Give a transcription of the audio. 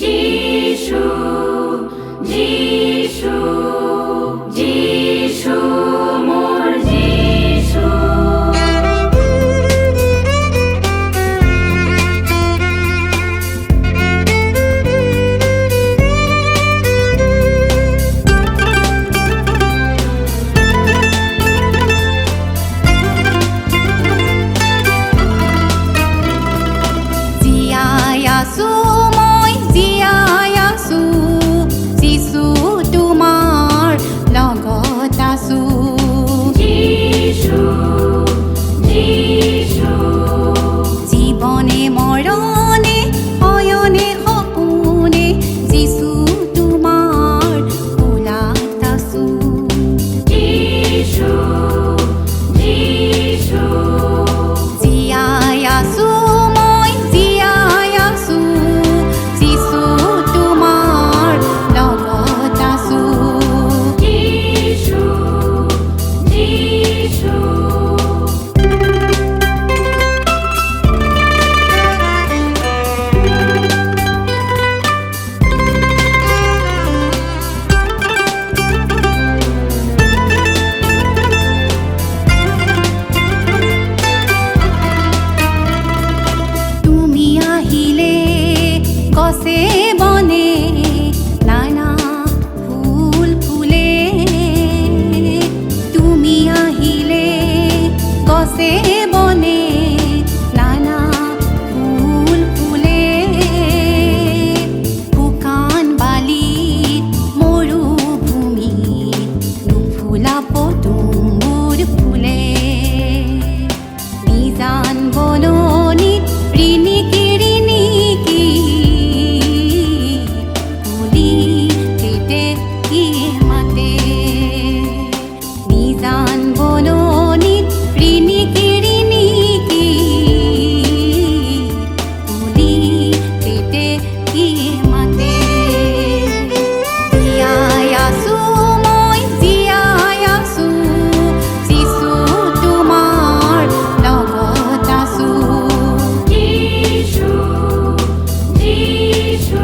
যিশু যিশু যিশু মোৰ যিশু জীয়াই আছো মই জীয়াই আছো যিশু তোমাৰ লগত আছো যিশু যিশু জীৱনে মৰণে অয়নে সপোনে যিশু তোমাৰ কোলাত আছো যিশু যিশু জীয়াই আছো মই জীয়াই আছো যিশু তোমাৰ লগত আছো যিশু যিশু তুমি আহিলে গছে বনে নানা ফুল ফুলে তুমি আহিলে গছে বনে নানা ফুল ফুলে শুকান বালিত মৰুভূমিত নুফুলা পদুমবোৰ ফুলে নিজান বননিত ৰিণিকি ৰিণিকি কুলি কেতেকী মাতে নিজান বননিত ৰিণিকি ৰিণিকি কুলি কেতেকী মাতে জীয়াই আছো মই জীয়াই আছো যিশু তোমাৰ লগত আছো যিশু যিশু